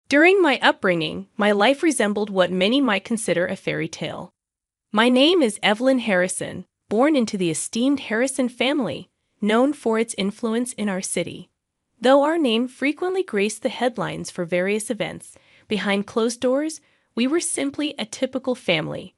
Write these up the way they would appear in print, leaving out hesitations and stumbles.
During my upbringing, my life resembled what many might consider a fairy tale. My name is Evelyn Harrison, born into the esteemed Harrison family, known for its influence in our city. Though our name frequently graced the headlines for various events, behind closed doors, we were simply a typical family.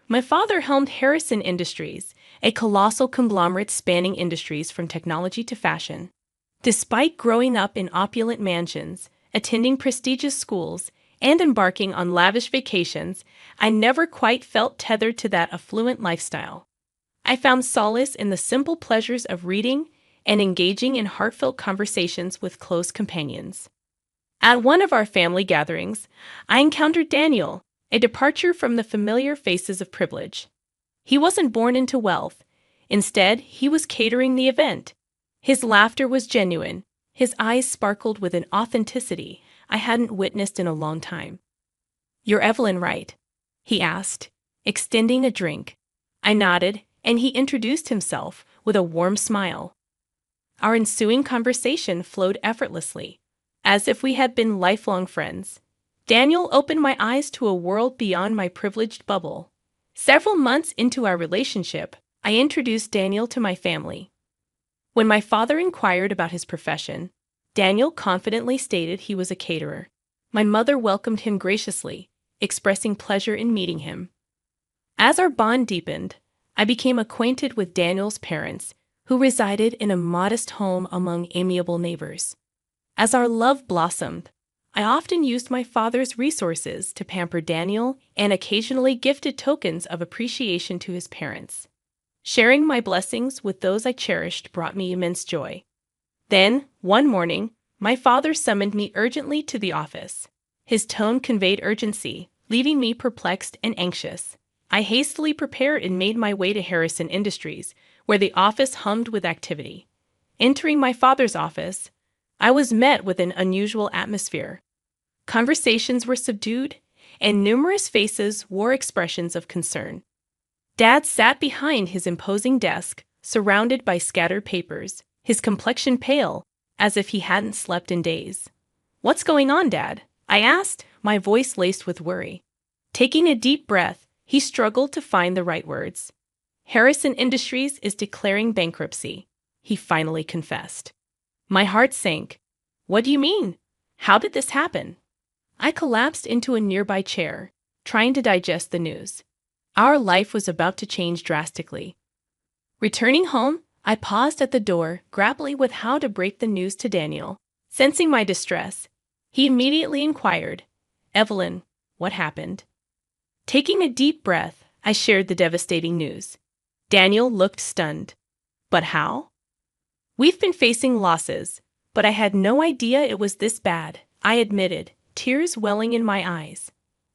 My father helmed Harrison Industries, a colossal conglomerate spanning industries from technology to fashion. Despite growing up in opulent mansions, attending prestigious schools, and embarking on lavish vacations, I never quite felt tethered to that affluent lifestyle. I found solace in the simple pleasures of reading and engaging in heartfelt conversations with close companions. At one of our family gatherings, I encountered Daniel, a departure from the familiar faces of privilege. He wasn't born into wealth. Instead, he was catering the event. His laughter was genuine. His eyes sparkled with an authenticity I hadn't witnessed in a long time. "You're Evelyn, right?" he asked, extending a drink. I nodded, and he introduced himself with a warm smile. Our ensuing conversation flowed effortlessly, as if we had been lifelong friends. Daniel opened my eyes to a world beyond my privileged bubble. Several months into our relationship, I introduced Daniel to my family. When my father inquired about his profession, Daniel confidently stated he was a caterer. My mother welcomed him graciously, expressing pleasure in meeting him. As our bond deepened, I became acquainted with Daniel's parents, who resided in a modest home among amiable neighbors. As our love blossomed, I often used my father's resources to pamper Daniel and occasionally gifted tokens of appreciation to his parents. Sharing my blessings with those I cherished brought me immense joy. Then, one morning, my father summoned me urgently to the office. His tone conveyed urgency, leaving me perplexed and anxious. I hastily prepared and made my way to Harrison Industries, where the office hummed with activity. Entering my father's office, I was met with an unusual atmosphere. Conversations were subdued, and numerous faces wore expressions of concern. Dad sat behind his imposing desk, surrounded by scattered papers, his complexion pale, as if he hadn't slept in days. "What's going on, Dad?" I asked, my voice laced with worry. Taking a deep breath, he struggled to find the right words. "Harrison Industries is declaring bankruptcy," he finally confessed. My heart sank. "What do you mean? How did this happen?" I collapsed into a nearby chair, trying to digest the news. Our life was about to change drastically. Returning home, I paused at the door, grappling with how to break the news to Daniel. Sensing my distress, he immediately inquired, "Evelyn, what happened?" Taking a deep breath, I shared the devastating news. Daniel looked stunned. "But how?" "We've been facing losses, but I had no idea it was this bad," I admitted, tears welling in my eyes.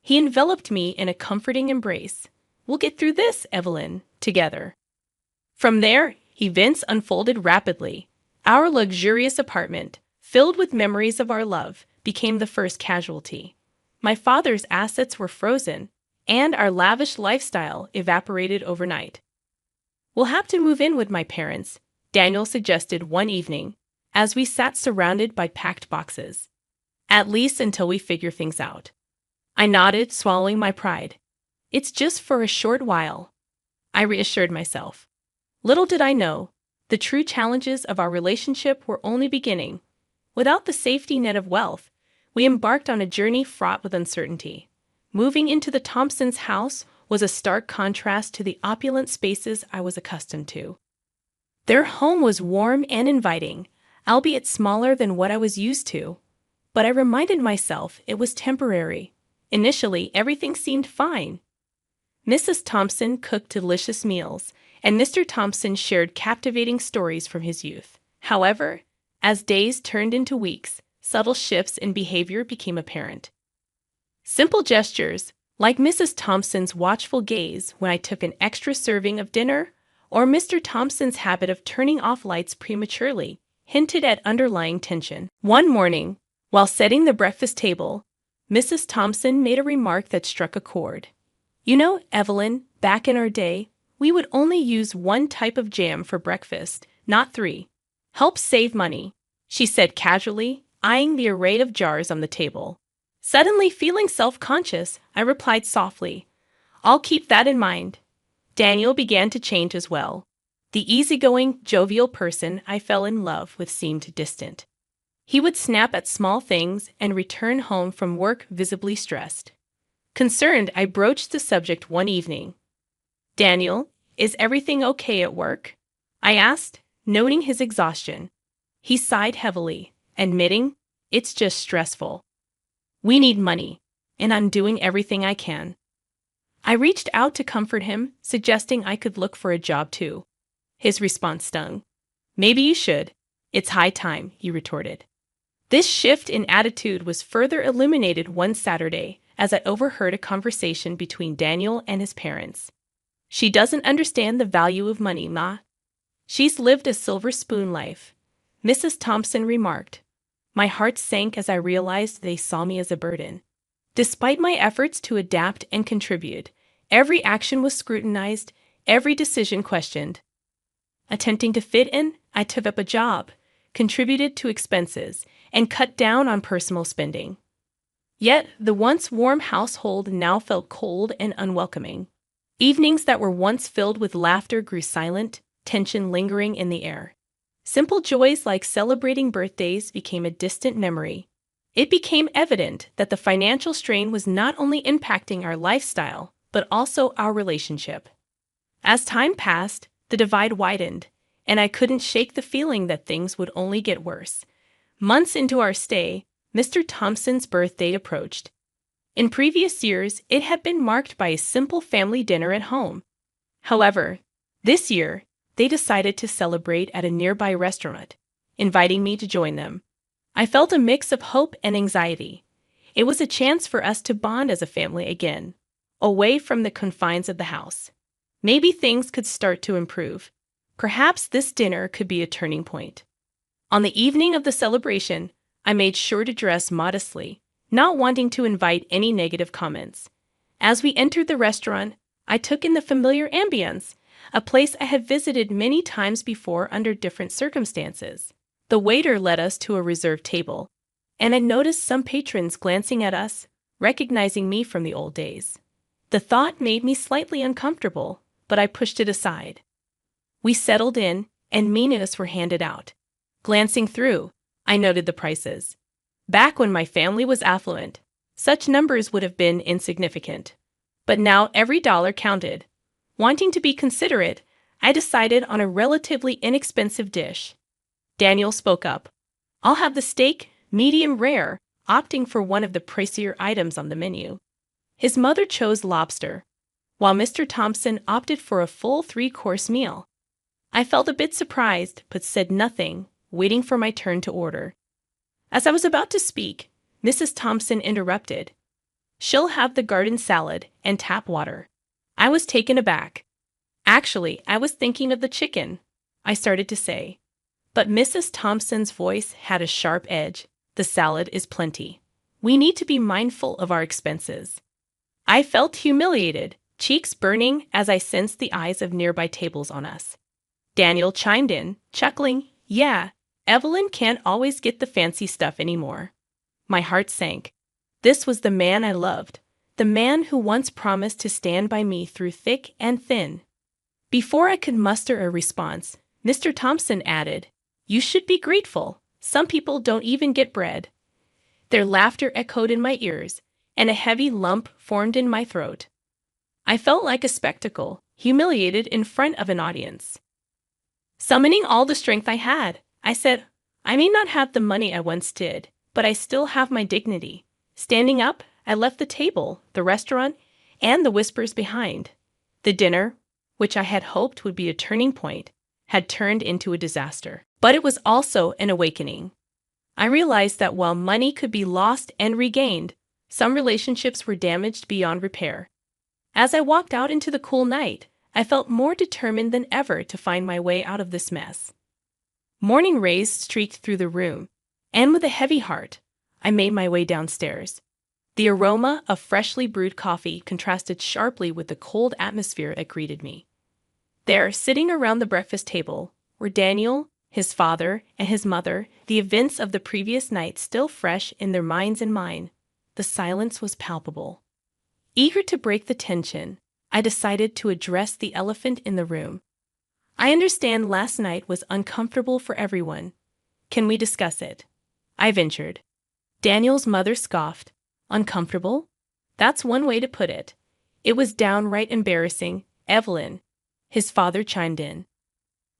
He enveloped me in a comforting embrace. "We'll get through this, Evelyn, together." From there, events unfolded rapidly. Our luxurious apartment, filled with memories of our love, became the first casualty. My father's assets were frozen, and our lavish lifestyle evaporated overnight. "We'll have to move in with my parents," Daniel suggested one evening, as we sat surrounded by packed boxes. "At least until we figure things out." I nodded, swallowing my pride. "It's just for a short while," I reassured myself. Little did I know, the true challenges of our relationship were only beginning. Without the safety net of wealth, we embarked on a journey fraught with uncertainty. Moving into the Thompsons' house was a stark contrast to the opulent spaces I was accustomed to. Their home was warm and inviting, albeit smaller than what I was used to. But I reminded myself it was temporary. Initially, everything seemed fine. Mrs. Thompson cooked delicious meals, and Mr. Thompson shared captivating stories from his youth. However, as days turned into weeks, subtle shifts in behavior became apparent. Simple gestures, like Mrs. Thompson's watchful gaze when I took an extra serving of dinner, or Mr. Thompson's habit of turning off lights prematurely, hinted at underlying tension. One morning, while setting the breakfast table, Mrs. Thompson made a remark that struck a chord. "You know, Evelyn, back in our day, we would only use one type of jam for breakfast, not three. Helps save money," she said casually, eyeing the array of jars on the table. Suddenly feeling self-conscious, I replied softly, "I'll keep that in mind." Daniel began to change as well. The easygoing, jovial person I fell in love with seemed distant. He would snap at small things and return home from work visibly stressed. Concerned, I broached the subject one evening. "Daniel, is everything okay at work?" I asked, noting his exhaustion. He sighed heavily, admitting, "It's just stressful. We need money, and I'm doing everything I can." I reached out to comfort him, suggesting I could look for a job too. His response stung. "Maybe you should. It's high time," he retorted. This shift in attitude was further illuminated one Saturday as I overheard a conversation between Daniel and his parents. "She doesn't understand the value of money, Ma. She's lived a silver spoon life," Mrs. Thompson remarked. My heart sank as I realized they saw me as a burden. Despite my efforts to adapt and contribute, every action was scrutinized, every decision questioned. Attempting to fit in, I took up a job, contributed to expenses, and cut down on personal spending. Yet, the once warm household now felt cold and unwelcoming. Evenings that were once filled with laughter grew silent, tension lingering in the air. Simple joys like celebrating birthdays became a distant memory. It became evident that the financial strain was not only impacting our lifestyle, but also our relationship. As time passed, the divide widened, and I couldn't shake the feeling that things would only get worse. Months into our stay, Mr. Thompson's birthday approached. In previous years, it had been marked by a simple family dinner at home. However, this year, they decided to celebrate at a nearby restaurant, inviting me to join them. I felt a mix of hope and anxiety. It was a chance for us to bond as a family again, away from the confines of the house. Maybe things could start to improve. Perhaps this dinner could be a turning point. On the evening of the celebration, I made sure to dress modestly, not wanting to invite any negative comments. As we entered the restaurant, I took in the familiar ambience, a place I had visited many times before under different circumstances. The waiter led us to a reserved table, and I noticed some patrons glancing at us, recognizing me from the old days. The thought made me slightly uncomfortable, but I pushed it aside. We settled in, and menus were handed out. Glancing through, I noted the prices. Back when my family was affluent, such numbers would have been insignificant. But now every dollar counted. Wanting to be considerate, I decided on a relatively inexpensive dish. Daniel spoke up. "I'll have the steak, medium rare," opting for one of the pricier items on the menu. His mother chose lobster, while Mr. Thompson opted for a full 3-course meal. I felt a bit surprised, but said nothing, waiting for my turn to order. As I was about to speak, Mrs. Thompson interrupted. "She'll have the garden salad and tap water." I was taken aback. "Actually, I was thinking of the chicken," I started to say. But Mrs. Thompson's voice had a sharp edge. "The salad is plenty. We need to be mindful of our expenses." I felt humiliated, cheeks burning as I sensed the eyes of nearby tables on us. Daniel chimed in, chuckling, "Yeah, Evelyn can't always get the fancy stuff anymore." My heart sank. This was the man I loved, the man who once promised to stand by me through thick and thin. Before I could muster a response, Mr. Thompson added, "You should be grateful. Some people don't even get bread." Their laughter echoed in my ears, and a heavy lump formed in my throat. I felt like a spectacle, humiliated in front of an audience. Summoning all the strength I had, I said, "I may not have the money I once did, but I still have my dignity." Standing up, I left the table, the restaurant, and the whispers behind. The dinner, which I had hoped would be a turning point, had turned into a disaster. But it was also an awakening. I realized that while money could be lost and regained, some relationships were damaged beyond repair. As I walked out into the cool night, I felt more determined than ever to find my way out of this mess. Morning rays streaked through the room, and with a heavy heart, I made my way downstairs. The aroma of freshly brewed coffee contrasted sharply with the cold atmosphere that greeted me. There, sitting around the breakfast table, were Daniel, his father, and his mother, the events of the previous night still fresh in their minds and mine. the silence was palpable. Eager to break the tension, I decided to address the elephant in the room. I understand last night was uncomfortable for everyone. Can we discuss it? I ventured. Daniel's mother scoffed. Uncomfortable? That's one way to put it. It was downright embarrassing, Evelyn. His father chimed in.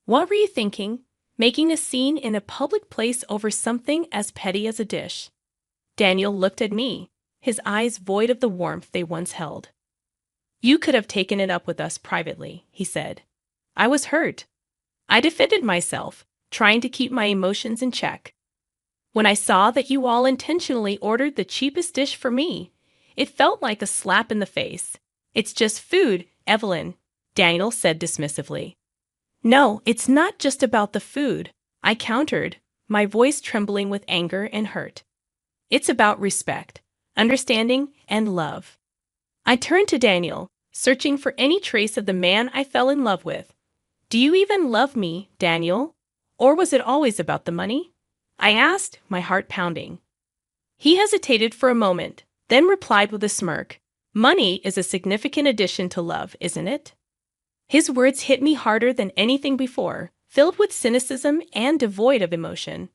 What were you thinking? Making a scene in a public place over something as petty as a dish. Daniel looked at me, his eyes void of the warmth they once held. You could have taken it up with us privately, he said. I was hurt. I defended myself, trying to keep my emotions in check. When I saw that you all intentionally ordered the cheapest dish for me, it felt like a slap in the face. It's just food, Evelyn, Daniel said dismissively. No, it's not just about the food, I countered, my voice trembling with anger and hurt. It's about respect, understanding, and love. I turned to Daniel, searching for any trace of the man I fell in love with. Do you even love me, Daniel? Or was it always about the money? I asked, my heart pounding. He hesitated for a moment, then replied with a smirk. Money is a significant addition to love, isn't it? His words hit me harder than anything before, filled with cynicism and devoid of emotion.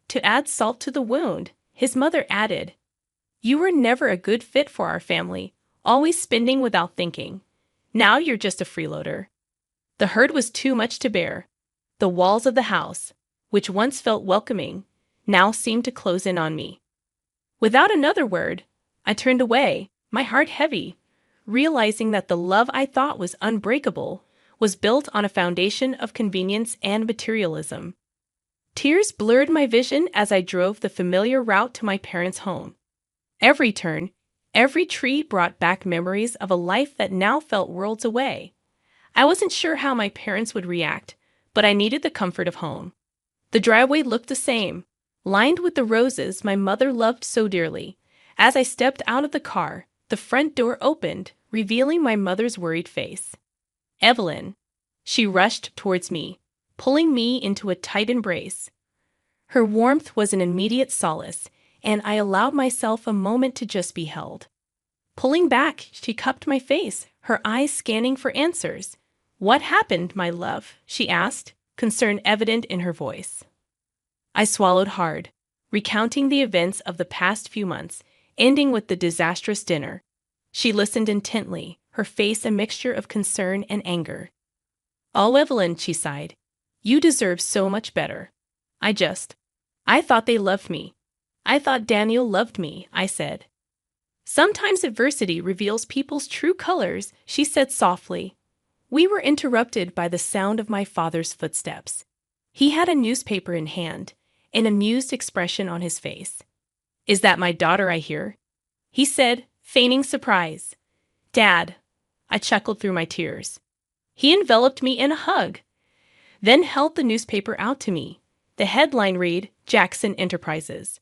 To add salt to the wound, his mother added, You were never a good fit for our family, always spending without thinking. Now you're just a freeloader. The hurt was too much to bear. The walls of the house, which once felt welcoming, now seemed to close in on me. Without another word, I turned away, my heart heavy, realizing that the love I thought was unbreakable was built on a foundation of convenience and materialism. Tears blurred my vision as I drove the familiar route to my parents' home. Every turn, every tree brought back memories of a life that now felt worlds away. I wasn't sure how my parents would react, but I needed the comfort of home. The driveway looked the same, lined with the roses my mother loved so dearly. As I stepped out of the car, the front door opened, revealing my mother's worried face. Evelyn. She rushed towards me, pulling me into a tight embrace. Her warmth was an immediate solace, and I allowed myself a moment to just be held. Pulling back, she cupped my face, her eyes scanning for answers. What happened, my love? She asked, concern evident in her voice. I swallowed hard, recounting the events of the past few months, ending with the disastrous dinner. She listened intently, her face a mixture of concern and anger. Oh, Evelyn, she sighed. You deserve so much better. I thought they loved me. I thought Daniel loved me, I said. Sometimes adversity reveals people's true colors, she said softly. We were interrupted by the sound of my father's footsteps. He had a newspaper in hand, an amused expression on his face. Is that my daughter I hear? He said, feigning surprise. Dad. I chuckled through my tears. He enveloped me in a hug, then held the newspaper out to me. The headline read, Jackson Enterprises.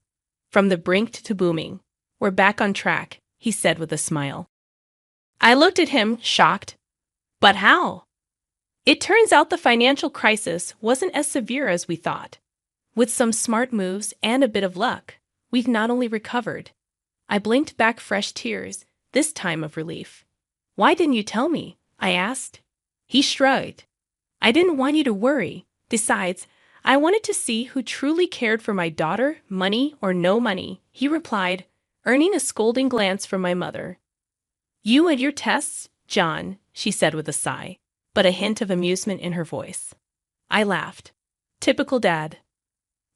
From the brink to booming. We're back on track, he said with a smile. I looked at him, shocked. But how? It turns out the financial crisis wasn't as severe as we thought. With some smart moves and a bit of luck, we've not only recovered. I blinked back fresh tears, this time of relief. Why didn't you tell me? I asked. He shrugged. I didn't want you to worry. Besides, I wanted to see who truly cared for my daughter, money or no money, he replied, earning a scolding glance from my mother. You and your tests, John, she said with a sigh, but a hint of amusement in her voice. I laughed. Typical dad.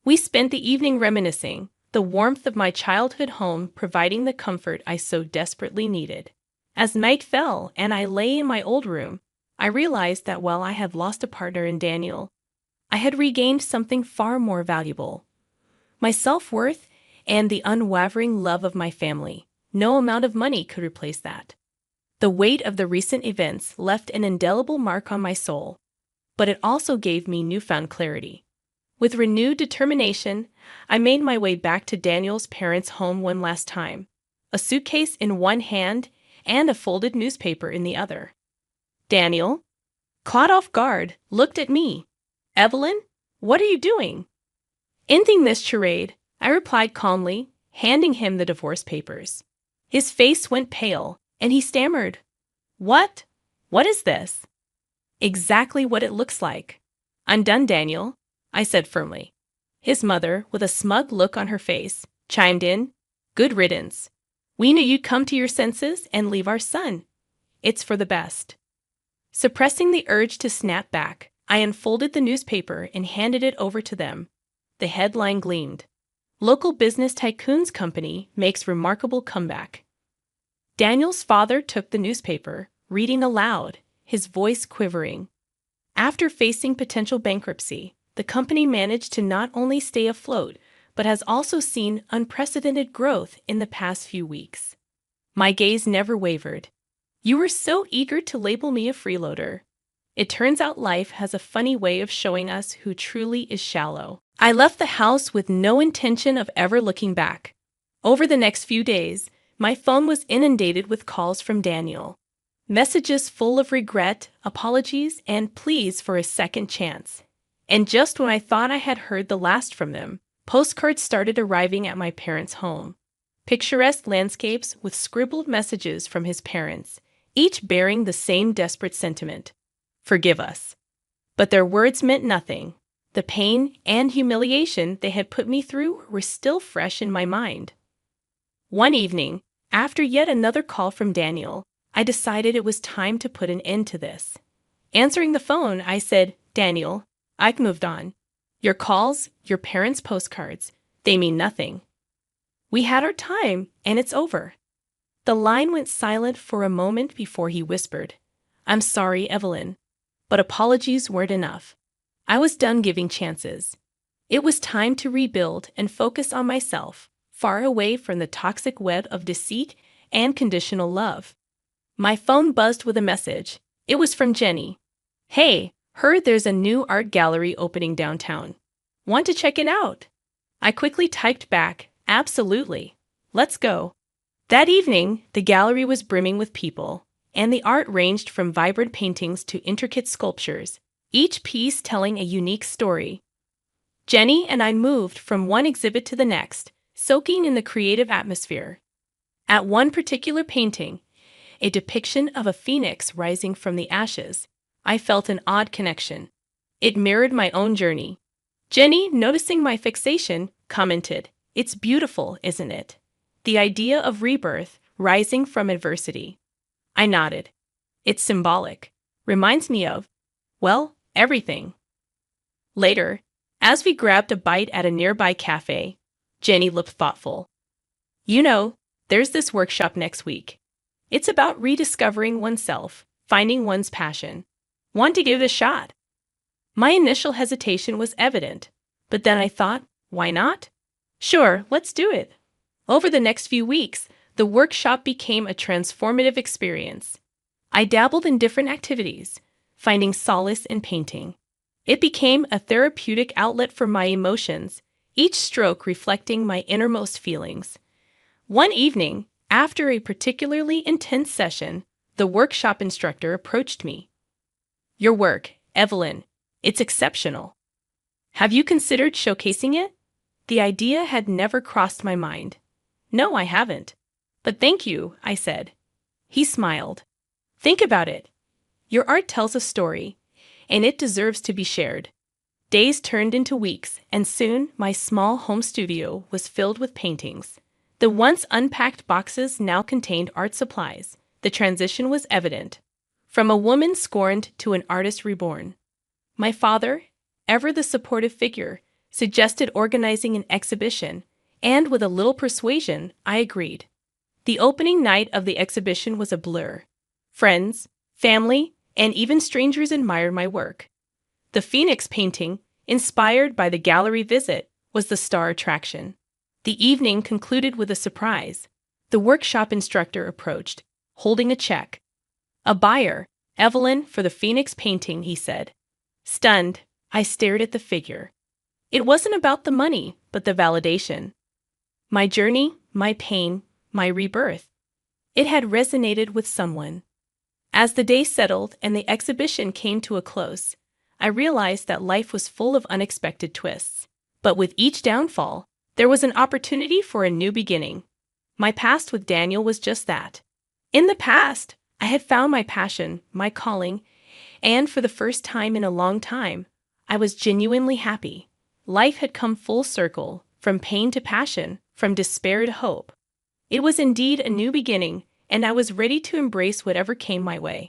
We spent the evening reminiscing, the warmth of my childhood home providing the comfort I so desperately needed. As night fell and I lay in my old room, I realized that while I had lost a partner in Daniel, I had regained something far more valuable. My self-worth and the unwavering love of my family. No amount of money could replace that. The weight of the recent events left an indelible mark on my soul, but it also gave me newfound clarity. With renewed determination, I made my way back to Daniel's parents' home one last time, a suitcase in one hand and a folded newspaper in the other. Daniel, caught off guard, looked at me. Evelyn, what are you doing? Ending this charade, I replied calmly, handing him the divorce papers. His face went pale, and he stammered, "What? What is this?" "Exactly what it looks like." "I'm done, Daniel," I said firmly. His mother, with a smug look on her face, chimed in, "Good riddance. We knew you'd come to your senses and leave our son. It's for the best." Suppressing the urge to snap back, I unfolded the newspaper and handed it over to them. The headline gleamed, "Local Business Tycoon's Company Makes Remarkable Comeback." Daniel's father took the newspaper, reading aloud, his voice quivering. After facing potential bankruptcy, the company managed to not only stay afloat, but has also seen unprecedented growth in the past few weeks. My gaze never wavered. "You were so eager to label me a freeloader. It turns out life has a funny way of showing us who truly is shallow." I left the house with no intention of ever looking back. Over the next few days, my phone was inundated with calls from Daniel. Messages full of regret, apologies, and pleas for a second chance. And just when I thought I had heard the last from them, postcards started arriving at my parents' home. Picturesque landscapes with scribbled messages from his parents, each bearing the same desperate sentiment: "Forgive us." But their words meant nothing. The pain and humiliation they had put me through were still fresh in my mind. One evening, after yet another call from Daniel, I decided it was time to put an end to this. Answering the phone, I said, "Daniel, I've moved on. Your calls, your parents' postcards, they mean nothing. We had our time, and it's over." The line went silent for a moment before he whispered, "I'm sorry, Evelyn, but apologies weren't enough. I was done giving chances. It was time to rebuild and focus on myself, far away from the toxic web of deceit and conditional love." My phone buzzed with a message. It was from Jenny. "Hey, heard there's a new art gallery opening downtown. Want to check it out?" I quickly typed back, "Absolutely. Let's go." That evening, the gallery was brimming with people, and the art ranged from vibrant paintings to intricate sculptures, each piece telling a unique story. Jenny and I moved from one exhibit to the next, soaking in the creative atmosphere. At one particular painting, a depiction of a phoenix rising from the ashes, I felt an odd connection. It mirrored my own journey. Jenny, noticing my fixation, commented, "It's beautiful, isn't it? The idea of rebirth, rising from adversity." I nodded. "It's symbolic. Reminds me of, well, everything." Later, as we grabbed a bite at a nearby cafe, Jenny looked thoughtful. "You know, there's this workshop next week. It's about rediscovering oneself, finding one's passion. Want to give it a shot?" My initial hesitation was evident, but then I thought, why not? Sure, let's do it. Over the next few weeks, the workshop became a transformative experience. I dabbled in different activities, finding solace in painting. It became a therapeutic outlet for my emotions, each stroke reflecting my innermost feelings. One evening, after a particularly intense session, the workshop instructor approached me. "Your work, Evelyn, it's exceptional. Have you considered showcasing it?" The idea had never crossed my mind. "No, I haven't. But thank you," I said. He smiled. "Think about it. Your art tells a story, and it deserves to be shared." Days turned into weeks, and soon my small home studio was filled with paintings. The once unpacked boxes now contained art supplies. The transition was evident. From a woman scorned to an artist reborn. My father, ever the supportive figure, suggested organizing an exhibition, and with a little persuasion, I agreed. The opening night of the exhibition was a blur. Friends, family, and even strangers admired my work. The Phoenix painting, inspired by the gallery visit, was the star attraction. The evening concluded with a surprise. The workshop instructor approached, holding a check. "A buyer, Evelyn, for the Phoenix painting," he said. Stunned, I stared at the figure. It wasn't about the money, but the validation. My journey, my pain, my rebirth. It had resonated with someone. As the day settled and the exhibition came to a close, I realized that life was full of unexpected twists. But with each downfall, there was an opportunity for a new beginning. My past with Daniel was just that. In the past, I had found my passion, my calling, and for the first time in a long time, I was genuinely happy. Life had come full circle, from pain to passion, from despair to hope. It was indeed a new beginning, and I was ready to embrace whatever came my way.